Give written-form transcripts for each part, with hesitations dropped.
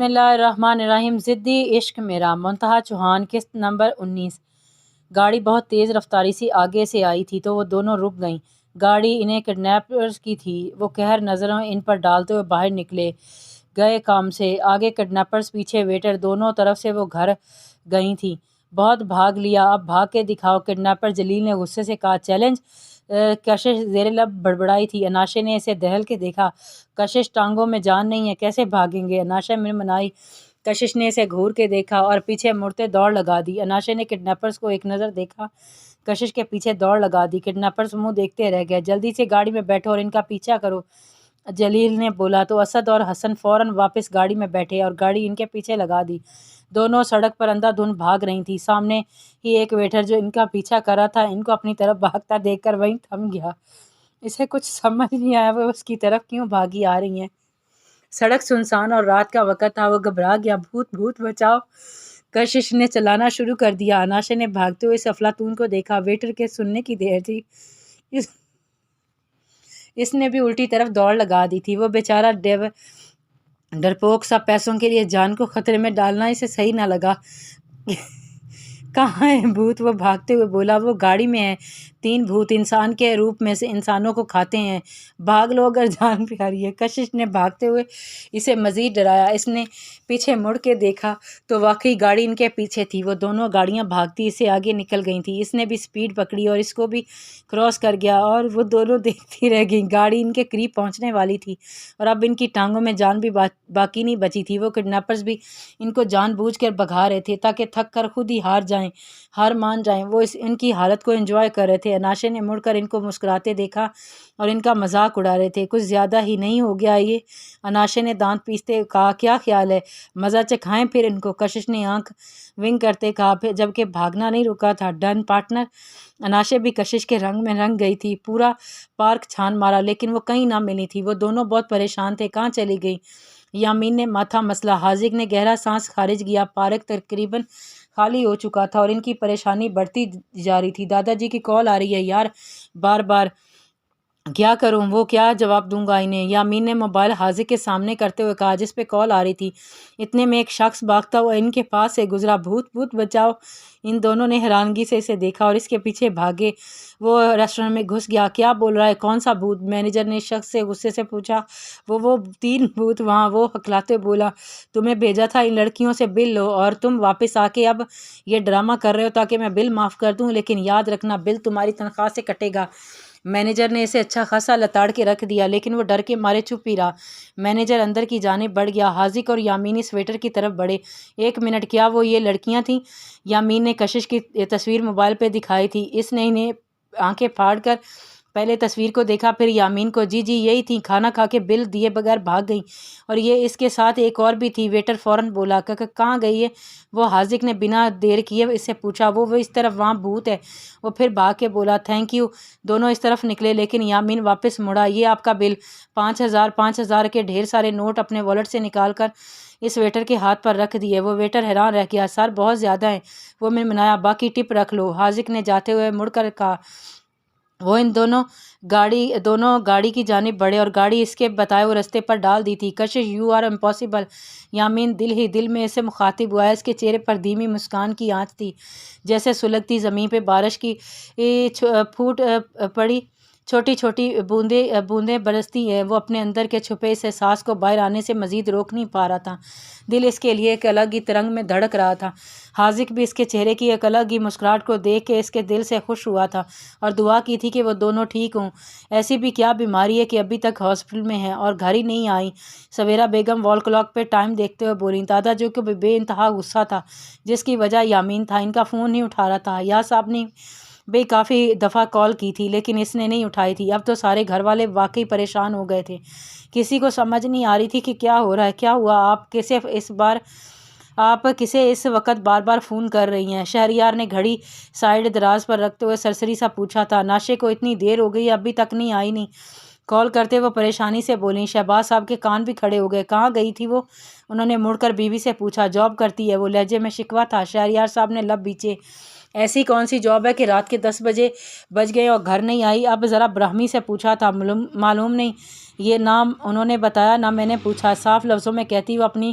بسم اللہ الرحمن الرحیم۔ ضدی عشق میرا، منتہا چوہان، قسط نمبر 19۔ گاڑی بہت تیز رفتاری سے آگے سے آئی تھی تو وہ دونوں رک گئیں۔ گاڑی انہیں کڈنیپرز کی تھی۔ وہ قہر نظریں ان پر ڈالتے ہوئے باہر نکلے گئے کام سے۔ آگے کڈنیپرز، پیچھے ویٹر، دونوں طرف سے وہ گھر گئی تھیں۔ بہت بھاگ لیا، اب بھاگ کے دکھاؤ۔ کڈنیپر جلیل نے غصے سے کہا۔ چیلنج؟ کشش زیر لب بڑبڑائی تھی۔ اناشے نے اسے دہل کے دیکھا۔ کشش، ٹانگوں میں جان نہیں ہے، کیسے بھاگیں گے؟ اناشا منمنائی۔ کشش نے اسے گھور کے دیکھا اور پیچھے مڑتے دوڑ لگا دی۔ اناشا نے کڈنیپرز کو ایک نظر دیکھا، کشش کے پیچھے دوڑ لگا دی۔ کڈنیپرز منہ دیکھتے رہ گئے۔ جلدی سے گاڑی میں بیٹھو اور ان کا پیچھا کرو، جلیل نے بولا تو اسد اور حسن فوراً واپس گاڑی میں بیٹھے اور گاڑی ان کے پیچھے لگا دی۔ دونوں سڑک پر اندھا دھند بھاگ رہی تھیں۔ سامنے ہی ایک ویٹر جو ان کا پیچھا کر رہا تھا ان کو اپنی طرف بھاگتا دیکھ کر وہیں تھم گیا۔ اسے کچھ سمجھ نہیں آیا وہ اس کی طرف کیوں بھاگی آ رہی ہیں۔ سڑک سنسان اور رات کا وقت تھا۔ وہ گھبرا گیا۔ بھوت بھوت بچاؤ! کشش نے چلانا شروع کر دیا۔ اناشا نے بھاگتے ہوئے اس افلاطون کو دیکھا۔ ویٹر کے سننے کی دیر تھی، اس نے بھی الٹی طرف دوڑ لگا دی تھی۔ وہ بیچارہ ڈرپوک سا پیسوں کے لیے جان کو خطرے میں ڈالنا اسے صحیح نہ لگا۔ کہاں ہے بھوت؟ وہ بھاگتے ہوئے بولا۔ وہ گاڑی میں ہے۔ 3 بھوت انسان کے روپ میں سے انسانوں کو کھاتے ہیں، بھاگ لو اگر جان پیاری ہے۔ کشش نے بھاگتے ہوئے اسے مزید ڈرایا۔ اس نے پیچھے مڑ کے دیکھا تو واقعی گاڑی ان کے پیچھے تھی۔ وہ دونوں گاڑیاں بھاگتی اس سے آگے نکل گئی تھیں۔ اس نے بھی سپیڈ پکڑی اور اس کو بھی کراس کر گیا اور وہ دونوں دیکھتی رہ گئیں۔ گاڑی ان کے قریب پہنچنے والی تھی اور اب ان کی ٹانگوں میں جان بھی باقی نہیں بچی تھی۔ وہ کڈنیپرز بھی ان کو جان بوجھ کر بھگا رہے تھے تاکہ تھک کر خود ہی ہار مان جائیں۔ وہ ان کی حالت کو انجوائے کر رہے تھے۔ اناشا نے مڑ کر ان کو مسکراتے دیکھا اور ان کا مذاق اڑا رہے تھے۔ کچھ زیادہ ہی نہیں ہو گیا یہ؟ اناشا نے دانت پیستے کہا۔ کیا خیال ہے؟ مزہ چکھائیں پھر ان کو؟ کشش نے آنکھ ونگ کرتے کہا، جبکہ بھاگنا نہیں رکا تھا۔ Done partner? اناشا بھی کشش کے رنگ میں رنگ گئی تھی۔ پورا پارک چھان مارا لیکن وہ کہیں نہ ملی تھی۔ وہ دونوں بہت پریشان تھے۔ کہاں چلی گئی؟ یامین نے ماتھا مسلا۔ حاذق نے گہرا سانس خارج کیا۔ پارک تقریباً خالی ہو چکا تھا اور ان کی پریشانی بڑھتی جا رہی تھی۔ دادا جی کی کال آ رہی ہے یار، بار بار کیا کروں؟ وہ کیا جواب دوں گا انہیں؟ یامین نے موبائل حاذق کے سامنے کرتے ہوئے کہا جس پہ کال آ رہی تھی۔ اتنے میں ایک شخص بھاگتا ہوا ان کے پاس سے گزرا۔ بھوت بھوت بچاؤ! ان دونوں نے حیرانگی سے اسے دیکھا اور اس کے پیچھے بھاگے۔ وہ ریسٹورنٹ میں گھس گیا۔ کیا بول رہا ہے؟ کون سا بھوت؟ مینیجر نے شخص سے غصے سے پوچھا۔ وہ 3 بھوت وہاں، وہ ہکلاتے بولا۔ تمہیں بھیجا تھا ان لڑکیوں سے بل لو اور تم واپس آ کے اب یہ ڈرامہ کر رہے ہو تاکہ میں بل معاف کر دوں، لیکن یاد رکھنا بل تمہاری تنخواہ سے کٹے گا۔ مینیجر نے اسے اچھا خاصا لتاڑ کے رکھ دیا لیکن وہ ڈر کے مارے چپ ہی رہا۔ مینیجر اندر کی جانب بڑھ گیا۔ حاذق اور یامین اس ویٹر کی طرف بڑھے۔ 1 منٹ، کیا وہ یہ لڑکیاں تھیں؟ یامین نے کشش کی تصویر موبائل پہ دکھائی تھی۔ اس نے انہیں آنکھیں پھاڑ کر پہلے تصویر کو دیکھا پھر یامین کو۔ جی یہی تھیں، کھانا کھا کے بل دیے بغیر بھاگ گئیں اور یہ اس کے ساتھ ایک اور بھی تھی۔ ویٹر فوراً بولا۔ کہاں گئی ہے وہ؟ حاذق نے بنا دیر کیے اس سے پوچھا۔ وہ اس طرف، وہاں بھوت ہے۔ وہ پھر بھاگ کے بولا۔ Thank you. دونوں اس طرف نکلے لیکن یامین واپس مڑا۔ یہ آپ کا بل۔ 5,000 کے ڈھیر سارے نوٹ اپنے والیٹ سے نکال کر اس ویٹر کے ہاتھ پر رکھ دیے۔ وہ ویٹر حیران رہ گیا۔ سر بہت زیادہ ہیں، وہ منمنایا۔ باقی ٹپ رکھ لو، حاذق نے جاتے ہوئے مڑ کر کہا۔ وہ دونوں گاڑی کی جانب بڑھے اور گاڑی اس کے بتائے ہوئے رستے پر ڈال دی تھی۔ کشش، یو آر امپاسبل! یامین دل ہی دل میں اسے مخاطب ہوا۔ اس کے چہرے پر دھیمی مسکان کی آنچ تھی جیسے سلگتی زمین پہ بارش کی پھوٹ پڑی چھوٹی چھوٹی بوندیں برستی ہیں۔ وہ اپنے اندر کے چھپے اس احساس کو باہر آنے سے مزید روک نہیں پا رہا تھا۔ دل اس کے لیے ایک الگ ہی ترنگ میں دھڑک رہا تھا۔ حاذق بھی اس کے چہرے کی ایک الگ ہی مسکراہٹ کو دیکھ کے اس کے دل سے خوش ہوا تھا اور دعا کی تھی کہ وہ دونوں ٹھیک ہوں۔ ایسی بھی کیا بیماری ہے کہ ابھی تک ہاسپٹل میں ہیں اور گھر ہی نہیں آئیں؟ سویرا بیگم وال کلاک پہ ٹائم دیکھتے ہوئے بولیں۔ دادا جو کہ بے انتہا غصہ تھا جس کی وجہ یامین تھا۔ ان کا فون نہیں اٹھا رہا تھا۔ یا صاحب نے بھی کافی دفعہ کال کی تھی لیکن اس نے نہیں اٹھائی تھی۔ اب تو سارے گھر والے واقعی پریشان ہو گئے تھے۔ کسی کو سمجھ نہیں آ رہی تھی کہ کیا ہو رہا ہے۔ کیا ہوا؟ آپ کسے اس وقت بار بار فون کر رہی ہیں؟ شہریار نے گھڑی سائیڈ دراز پر رکھتے ہوئے سرسری سا پوچھا تھا۔ ناشے کو اتنی دیر ہو گئی ابھی تک نہیں آئی؟ نہیں کال کرتے وہ پریشانی سے بولیں۔ شہباز صاحب کے کان بھی کھڑے ہو گئے۔ کہاں گئی تھی وہ؟ انہوں نے مڑ کر بیوی سے پوچھا۔ جاب کرتی ہے وہ، لہجے میں شکوہ تھا۔ شہریار صاحب نے لب بیچے۔ ایسی کون سی جاب ہے کہ رات کے 10 بج گئے اور گھر نہیں آئی؟ اب ذرا برہمی سے پوچھا تھا۔ معلوم نہیں، یہ نہ انہوں نے بتایا نہ میں نے پوچھا۔ صاف لفظوں میں کہتی وہ اپنی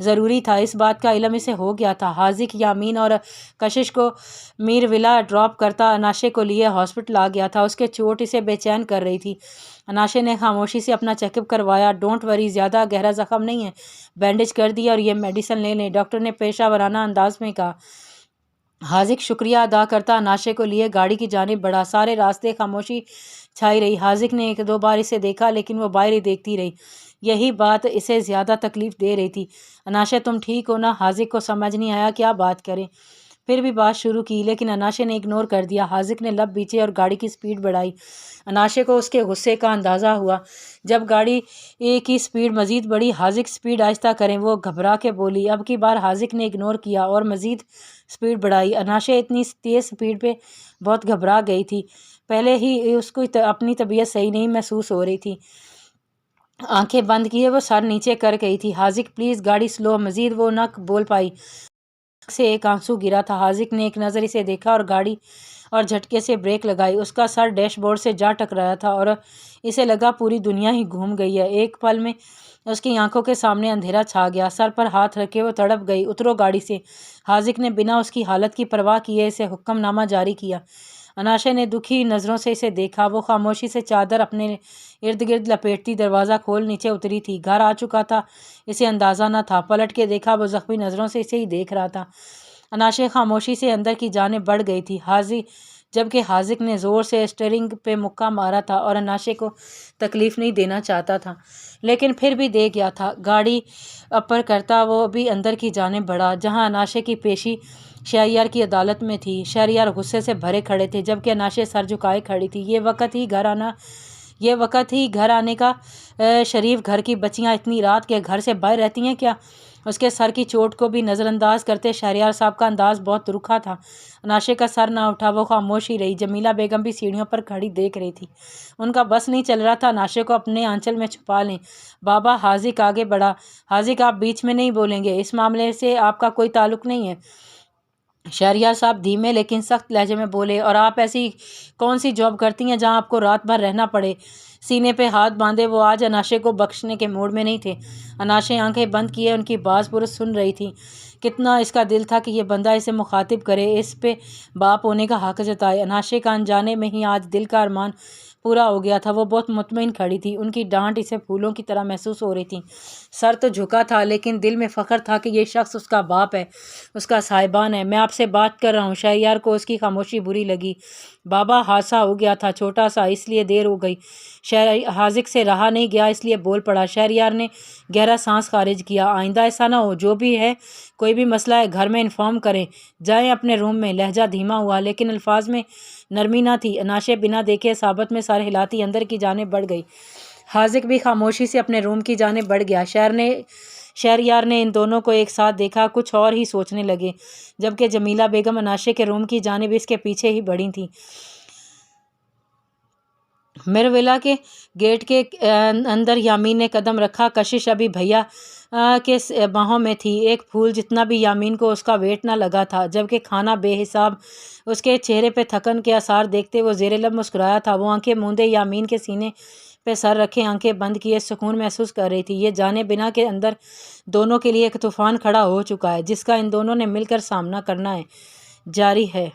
ضروری تھا، اس بات کا علم اسے ہو گیا تھا۔ حاذق یامین اور کشش کو میر ولا ڈراپ کرتا اناشے کو لیے ہاسپٹل آ گیا تھا۔ اس کے چوٹ اسے بے چین کر رہی تھی۔ اناشے نے خاموشی سے اپنا چیک اپ کروایا۔ ڈونٹ وری، زیادہ گہرا زخم نہیں ہے، بینڈیج کر دیا اور یہ میڈیسن لے لیں، ڈاکٹر نے پیشہ ورانہ انداز میں کہا۔ حاذق شکریہ ادا کرتا اناشے کو لیے گاڑی کی جانب بڑھا۔ سارے راستے خاموشی چھائی رہی۔ حاذق نے ایک دو بار اسے دیکھا لیکن وہ باہر ہی دیکھتی رہی۔ یہی بات اسے زیادہ تکلیف دے رہی تھی۔ اناشے تم ٹھیک ہو نا؟ حاذق کو سمجھ نہیں آیا کیا بات کریں، پھر بھی بات شروع کی لیکن اناشے نے اگنور کر دیا۔ حاذق نے لب بیچے اور گاڑی کی سپیڈ بڑھائی۔ اناشے کو اس کے غصے کا اندازہ ہوا۔ جب گاڑی کی سپیڈ مزید بڑھی، حاذق سپیڈ آہستہ کریں، وہ گھبرا کے بولی۔ اب کی بار حاذق نے اگنور کیا اور مزید سپیڈ بڑھائی۔ اناشے اتنی تیز سپیڈ پہ بہت گھبرا گئی تھی، پہلے ہی اس کو اپنی طبیعت صحیح نہیں محسوس ہو رہی تھی۔ آنکھیں بند کیے وہ سر نیچے کر گئی تھی۔ حاذق پلیز گاڑی سلو، مزید وہ نہ بول پائی، سے ایک آنسو گرا تھا۔ حاذق نے ایک نظر اسے دیکھا اور گاڑی اور جھٹکے سے بریک لگائی۔ اس کا سر ڈیش بورڈ سے جا ٹکرایا تھا اور اسے لگا پوری دنیا ہی گھوم گئی ہے۔ ایک پل میں اس کی آنکھوں کے سامنے اندھیرا چھا گیا۔ سر پر ہاتھ رکھے وہ تڑپ گئی۔ اترو گاڑی سے۔ حاذق نے بنا اس کی حالت کی پرواہ کیے اسے حکم نامہ جاری کیا۔ اناشے نے دکھی نظروں سے اسے دیکھا۔ وہ خاموشی سے چادر اپنے ارد گرد لپیٹتی دروازہ کھول نیچے اتری تھی۔ گھر آ چکا تھا اسے اندازہ نہ تھا۔ پلٹ کے دیکھا، وہ زخمی نظروں سے اسے ہی دیکھ رہا تھا۔ اناشے خاموشی سے اندر کی جانب بڑھ گئی تھی، جبکہ حاذق نے زور سے اسٹیئرنگ پہ مکہ مارا تھا اور اناشے کو تکلیف نہیں دینا چاہتا تھا، لیکن پھر بھی دے گیا تھا۔ گاڑی اپر کرتا وہ بھی اندر کی جانب بڑھا جہاں اناشے کی پیشی شہریار کی عدالت میں تھی۔ شہریار غصے سے بھرے کھڑے تھے جبکہ اناشے سر جھکائے کھڑی تھی۔ یہ وقت ہی گھر آنے کا۔ شریف گھر کی بچیاں اتنی رات کے گھر سے باہر رہتی ہیں کیا؟ اس کے سر کی چوٹ کو بھی نظر انداز کرتے شہریار صاحب کا انداز بہت رکھا تھا۔ اناشے کا سر نہ اٹھا، وہ خاموش ہی رہی۔ جمیلہ بیگم بھی سیڑھیوں پر کھڑی دیکھ رہی تھی۔ ان کا بس نہیں چل رہا تھا اناشے کو اپنے آنچل میں چھپا لیں۔ بابا، حاذق آگے بڑھا۔ حاذق آپ بیچ میں نہیں بولیں گے، اس معاملے سے آپ کا کوئی تعلق نہیں ہے۔ شہریار صاحب دھیمے لیکن سخت لہجے میں بولے، اور آپ ایسی کون سی جاب کرتی ہیں جہاں آپ کو رات بھر رہنا پڑے؟ سینے پہ ہاتھ باندھے وہ آج اناشے کو بخشنے کے موڈ میں نہیں تھے۔ اناشے آنکھیں بند کیے ان کی باز پرس سن رہی تھی۔ کتنا اس کا دل تھا کہ یہ بندہ اسے مخاطب کرے، اس پہ باپ ہونے کا حق جتائے۔ اناشے کا انجانے میں ہی آج دل کا ارمان پورا ہو گیا تھا۔ وہ بہت مطمئن کھڑی تھی، ان کی ڈانٹ اسے پھولوں کی طرح محسوس ہو رہی تھی۔ سر تو جھکا تھا لیکن دل میں فخر تھا کہ یہ شخص اس کا باپ ہے، اس کا صاحبان ہے۔ میں آپ سے بات کر رہا ہوں۔ شہریار کو اس کی خاموشی بری لگی۔ بابا، حادثہ ہو گیا تھا چھوٹا سا، اس لیے دیر ہو گئی۔ حاذق سے رہا نہیں گیا اس لیے بول پڑا۔ شہریار نے گہرا سانس خارج کیا۔ آئندہ ایسا نہ ہو، جو بھی ہے کوئی بھی مسئلہ ہے گھر میں انفارم کریں، جائیں اپنے روم میں۔ لہجہ دھیما ہوا لیکن الفاظ میں نرمی نہ تھی۔ اناشے بنا دیکھے ثابت میں سر ہلاتی اندر کی جانب بڑھ گئی۔ حاذق بھی خاموشی سے اپنے روم کی جانب بڑھ گیا۔ شہریار نے ان دونوں کو ایک ساتھ دیکھا، کچھ اور ہی سوچنے لگے، جبکہ جمیلہ بیگم اناشے کے روم کی جانب اس کے پیچھے ہی بڑھی تھیں۔ میرویلا کے گیٹ کے اندر یامین نے قدم رکھا۔ کشش ابھی بھیا کے باہوں میں تھی۔ ایک پھول جتنا بھی یامین کو اس کا ویٹ نہ لگا تھا، جبکہ کھانا بے حساب۔ اس کے چہرے پہ تھکن کے آثار دیکھتے وہ زیر لب مسکرایا تھا۔ وہ آنکھیں موندے یامین کے سینے پہ سر رکھے آنکھیں بند کیے سکون محسوس کر رہی تھی۔ یہ جانے بنا کے اندر دونوں کے لیے ایک طوفان کھڑا ہو چکا ہے جس کا ان دونوں نے مل کر سامنا کرنا ہے۔ جاری ہے۔